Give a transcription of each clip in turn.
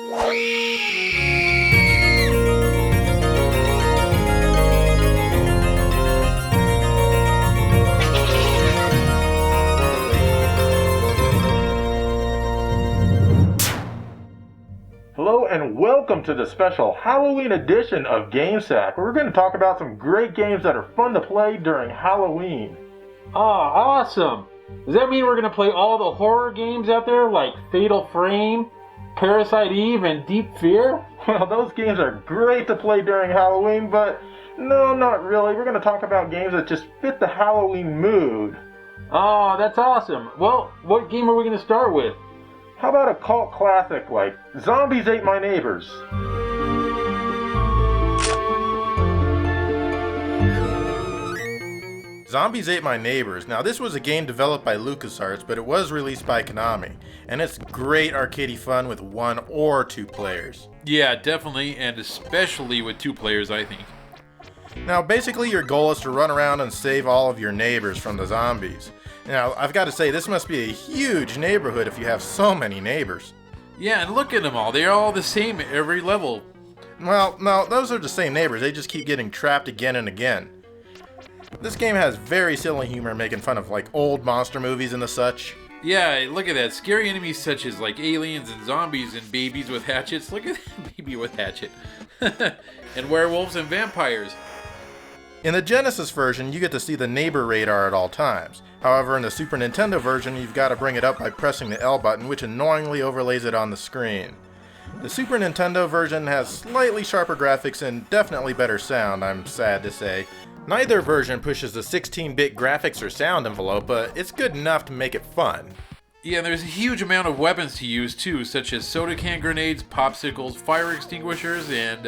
Hello and welcome to the special Halloween edition of GameSack, where we're going to talk about some great games that are fun to play during Halloween. Oh, awesome! Does that mean we're going to play all the horror games out there, like Fatal Frame, Parasite Eve, and Deep Fear? Well, those games are great to play during Halloween, but no, not really. We're going to talk about games that just fit the Halloween mood. Oh, that's awesome. Well, what game are we going to start with? How about a cult classic like Zombies Ate My Neighbors? Zombies Ate My Neighbors. Now, this was a game developed by LucasArts, but it was released by Konami. And it's great arcadey fun with 1 or 2 players. Yeah, definitely, and especially with 2 players, I think. Now, basically your goal is to run around and save all of your neighbors from the zombies. Now, I've got to say, this must be a huge neighborhood if you have so many neighbors. Yeah, and look at them all. They're all the same at every level. Well, no, those are the same neighbors. They just keep getting trapped again and again. This game has very silly humor, making fun of, like, old monster movies and the such. Yeah, look at that. Scary enemies such as, like, aliens and zombies and babies with hatchets. Look at that baby with hatchet. And werewolves and vampires. In the Genesis version, you get to see the neighbor radar at all times. However, in the Super Nintendo version, you've got to bring it up by pressing the L button, which annoyingly overlays it on the screen. The Super Nintendo version has slightly sharper graphics and definitely better sound, I'm sad to say. Neither version pushes the 16-bit graphics or sound envelope, but it's good enough to make it fun. Yeah, there's a huge amount of weapons to use too, such as soda can grenades, popsicles, fire extinguishers, and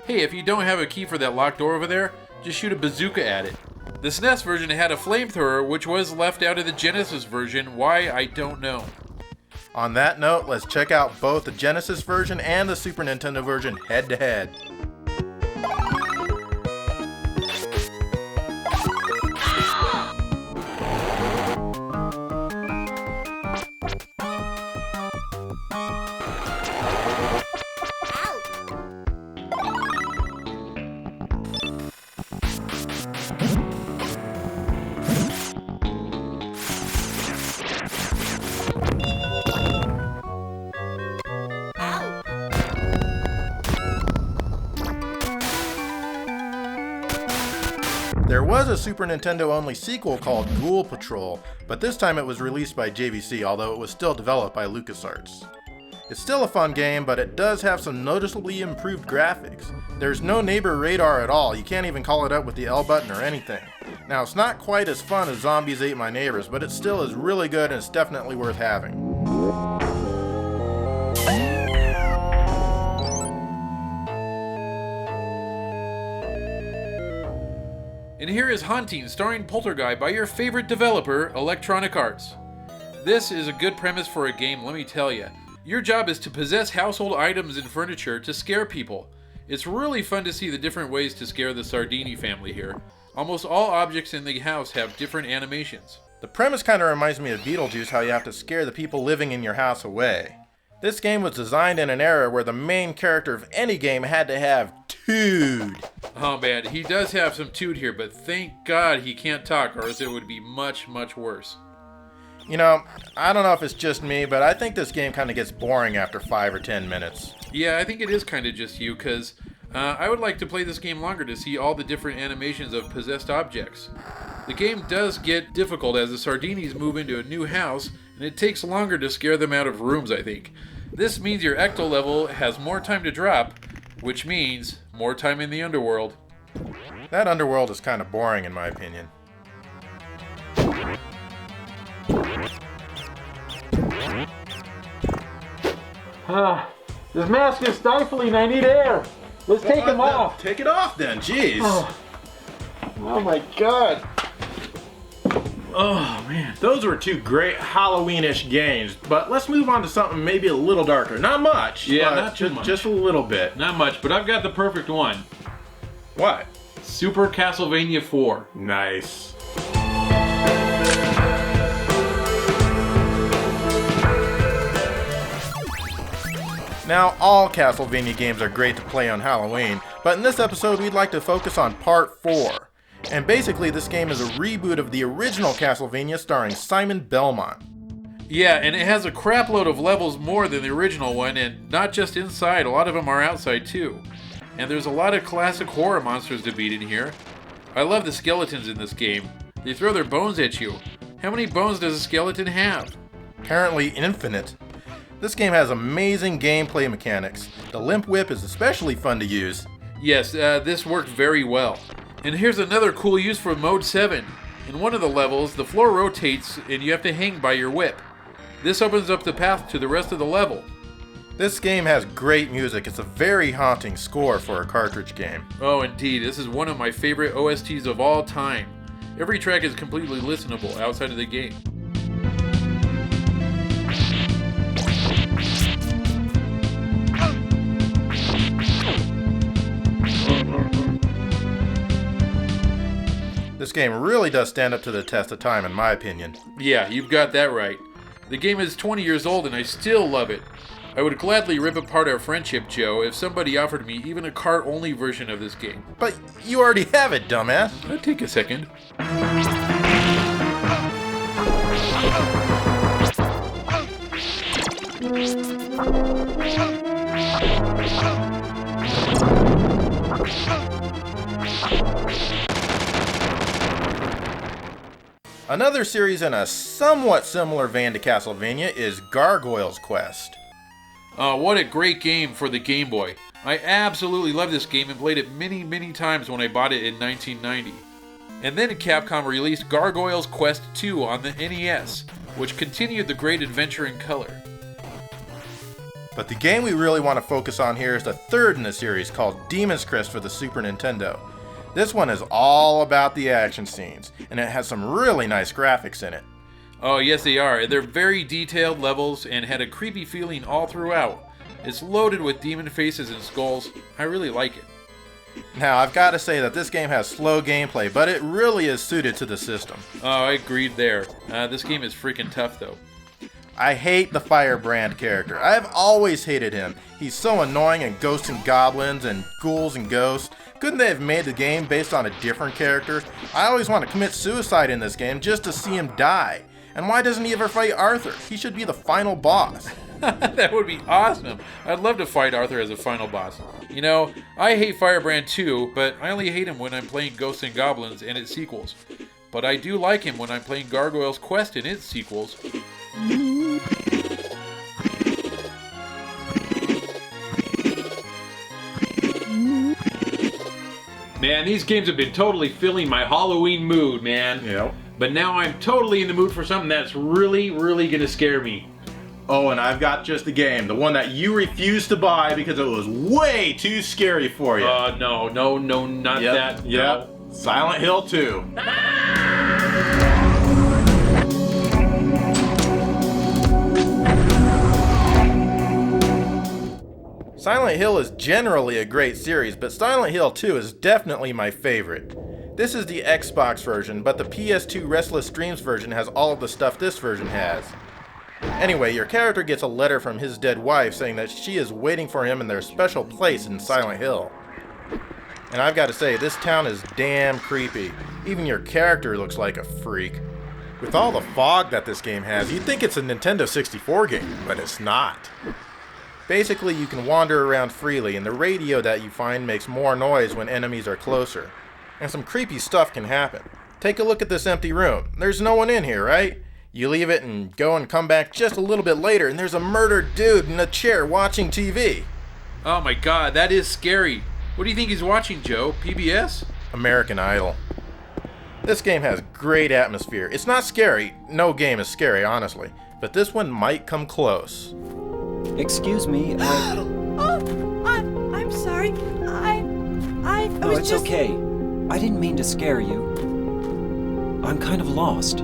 hey, if you don't have a key for that locked door over there, just shoot a bazooka at it. The SNES version had a flamethrower, which was left out of the Genesis version. Why, I don't know. On that note, let's check out both the Genesis version and the Super Nintendo version head to head. There was a Super Nintendo only sequel called Ghoul Patrol, but this time it was released by JVC, although it was still developed by LucasArts. It's still a fun game, but it does have some noticeably improved graphics. There's no neighbor radar at all, you can't even call it up with the L button or anything. Now, it's not quite as fun as Zombies Ate My Neighbors, but it still is really good and it's definitely worth having. And here is Haunting, starring Poltergeist by your favorite developer, Electronic Arts. This is a good premise for a game, let me tell you. Your job is to possess household items and furniture to scare people. It's really fun to see the different ways to scare the Sardini family here. Almost all objects in the house have different animations. The premise kind of reminds me of Beetlejuice, how you have to scare the people living in your house away. This game was designed in an era where the main character of any game had to have tood. Oh man, he does have some toot here, but thank God he can't talk or else it would be much, much worse. You know, I don't know if it's just me, but I think this game kind of gets boring after 5 or 10 minutes. Yeah, I think it is kind of just you, because I would like to play this game longer to see all the different animations of possessed objects. The game does get difficult as the Sardinis move into a new house, and it takes longer to scare them out of rooms, I think. This means your ecto level has more time to drop, which means more time in the underworld. That underworld is kind of boring in my opinion. This mask is stifling, I need air. Let's take him off. Take it off then, jeez. Oh my god. Oh man, those were 2 great Halloween-ish games, but let's move on to something maybe a little darker. Not much. Yeah, not too much. Just a little bit. Not much, but I've got the perfect one. What? Super Castlevania 4. Nice. Now, all Castlevania games are great to play on Halloween, but in this episode we'd like to focus on Part 4. And basically this game is a reboot of the original Castlevania starring Simon Belmont. Yeah, and it has a crapload of levels more than the original one, and not just inside, a lot of them are outside too. And there's a lot of classic horror monsters to beat in here. I love the skeletons in this game. They throw their bones at you. How many bones does a skeleton have? Apparently infinite. This game has amazing gameplay mechanics. The limp whip is especially fun to use. Yes, this worked very well. And here's another cool use for Mode 7. In one of the levels, the floor rotates and you have to hang by your whip. This opens up the path to the rest of the level. This game has great music. It's a very haunting score for a cartridge game. Oh, indeed. This is one of my favorite OSTs of all time. Every track is completely listenable outside of the game. This game really does stand up to the test of time, in my opinion. Yeah, you've got that right. The game is 20 years old and I still love it. I would gladly rip apart our friendship, Joe, if somebody offered me even a cart-only version of this game. But you already have it, dumbass. I'd take a second. Another series in a somewhat similar vein to Castlevania is Gargoyle's Quest. What a great game for the Game Boy. I absolutely love this game and played it many, many times when I bought it in 1990. And then Capcom released Gargoyle's Quest 2 on the NES, which continued the great adventure in color. But the game we really want to focus on here is the third in the series, called Demon's Crest for the Super Nintendo. This one is all about the action scenes, and it has some really nice graphics in it. Oh yes they are, they're very detailed levels and had a creepy feeling all throughout. It's loaded with demon faces and skulls. I really like it. Now I've got to say that this game has slow gameplay, but it really is suited to the system. Oh, I agreed there. This game is freaking tough though. I hate the Firebrand character. I have always hated him. He's so annoying in Ghosts and Goblins and Ghouls and Ghosts. Couldn't they have made the game based on a different character? I always want to commit suicide in this game just to see him die. And why doesn't he ever fight Arthur? He should be the final boss. That would be awesome. I'd love to fight Arthur as a final boss. You know, I hate Firebrand too, but I only hate him when I'm playing Ghosts and Goblins and its sequels. But I do like him when I'm playing Gargoyle's Quest and its sequels. Man, these games have been totally filling my Halloween mood, man. Yep. But now I'm totally in the mood for something that's really, really gonna scare me. Oh, and I've got just the game. The one that you refused to buy because it was way too scary for you. No, not that. Yep. No. Silent Hill 2. Silent Hill is generally a great series, but Silent Hill 2 is definitely my favorite. This is the Xbox version, but the PS2 Restless Dreams version has all of the stuff this version has. Anyway, your character gets a letter from his dead wife saying that she is waiting for him in their special place in Silent Hill. And I've got to say, this town is damn creepy. Even your character looks like a freak. With all the fog that this game has, you'd think it's a Nintendo 64 game, but it's not. Basically, you can wander around freely, and the radio that you find makes more noise when enemies are closer. And some creepy stuff can happen. Take a look at this empty room. There's no one in here, right? You leave it and go and come back just a little bit later, and there's a murdered dude in a chair watching TV. Oh my god, that is scary. What do you think he's watching, Joe? PBS? American Idol. This game has great atmosphere. It's not scary. No game is scary, honestly. But this one might come close. Excuse me, I'm sorry. I No, was it's just... okay. I didn't mean to scare you. I'm kind of lost.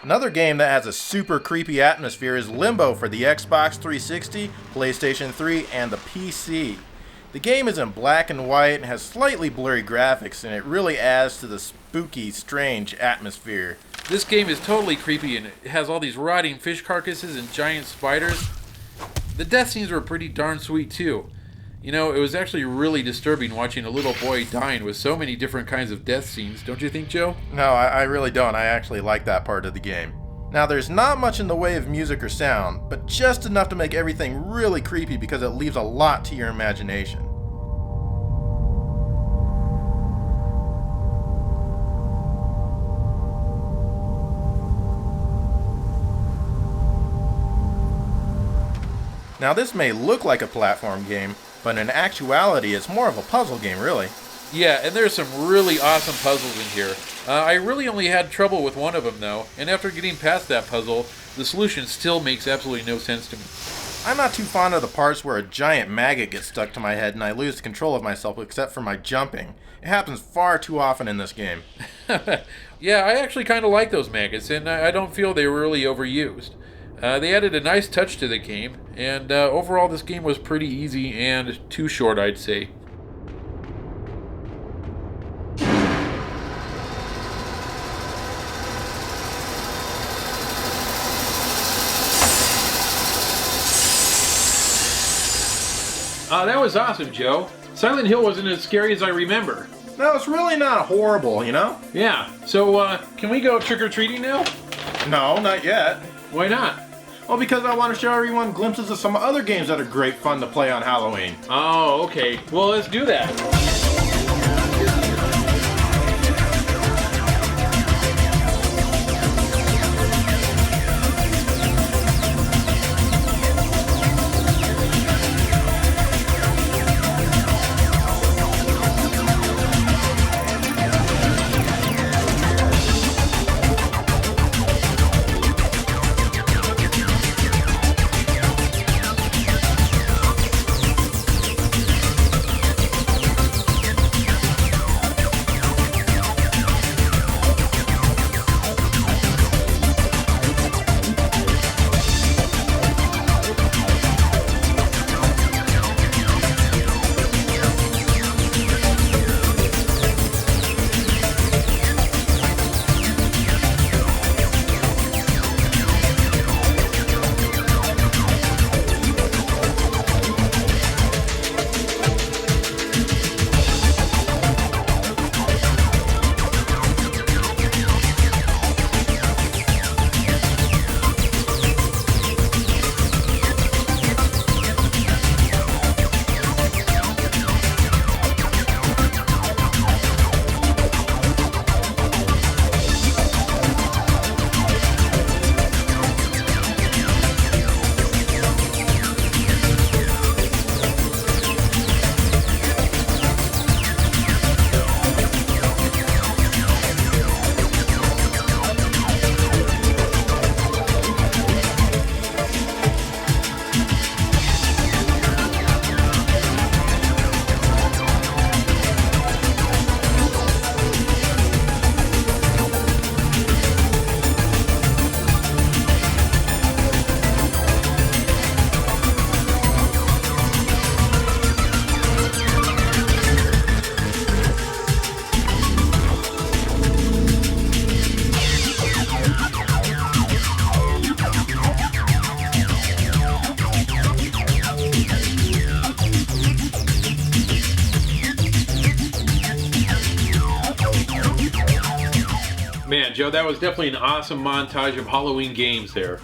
Another game that has a super creepy atmosphere is Limbo for the Xbox 360, PlayStation 3, and the PC. The game is in black and white and has slightly blurry graphics, and it really adds to the spooky, strange atmosphere. This game is totally creepy and it has all these rotting fish carcasses and giant spiders. The death scenes were pretty darn sweet too. You know, it was actually really disturbing watching a little boy dying with so many different kinds of death scenes, don't you think, Joe? No, I really don't. I actually like that part of the game. Now, there's not much in the way of music or sound, but just enough to make everything really creepy because it leaves a lot to your imagination. Now, this may look like a platform game, but in actuality, it's more of a puzzle game, really. Yeah, and there's some really awesome puzzles in here. I really only had trouble with one of them, though, and after getting past that puzzle, the solution still makes absolutely no sense to me. I'm not too fond of the parts where a giant maggot gets stuck to my head and I lose control of myself except for my jumping. It happens far too often in this game. Yeah, I actually kind of like those maggots, and I don't feel they were really overused. They added a nice touch to the game, and overall this game was pretty easy and too short, I'd say. That was awesome, Joe. Silent Hill wasn't as scary as I remember. No, it's really not horrible, you know? Yeah, so can we go trick-or-treating now? No, not yet. Why not? Well, because I want to show everyone glimpses of some other games that are great fun to play on Halloween. Oh, okay. Well, let's do that. Man, Joe, that was definitely an awesome montage of Halloween games there.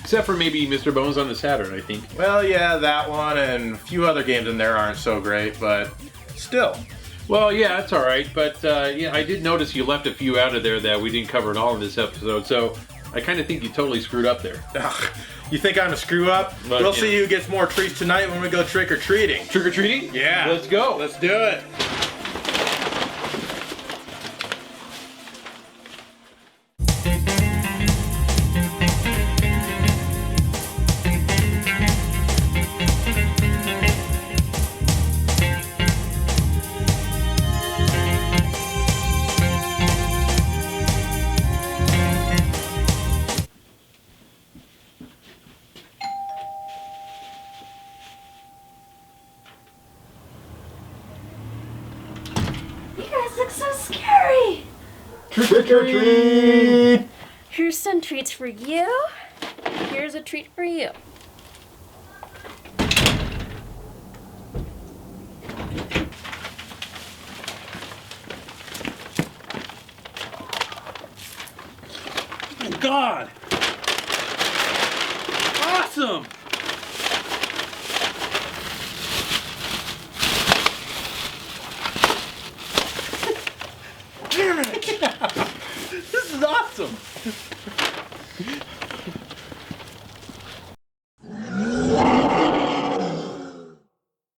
Except for maybe Mr. Bones on the Saturn, I think. Well, yeah, that one and a few other games in there aren't so great, but still. Well, yeah, that's all right. But yeah, I did notice you left a few out of there that we didn't cover at all in this episode. So I kind of think you totally screwed up there. Ugh, you think I'm a screw up? But, we'll yeah. see who gets more treats tonight when we go trick or treating. Trick or treating? Yeah. Let's go. Let's do it. Looks so scary. Trick or treat! Here's some treats for you. Here's a treat for you. Oh my God! Awesome! Damn it! This is awesome!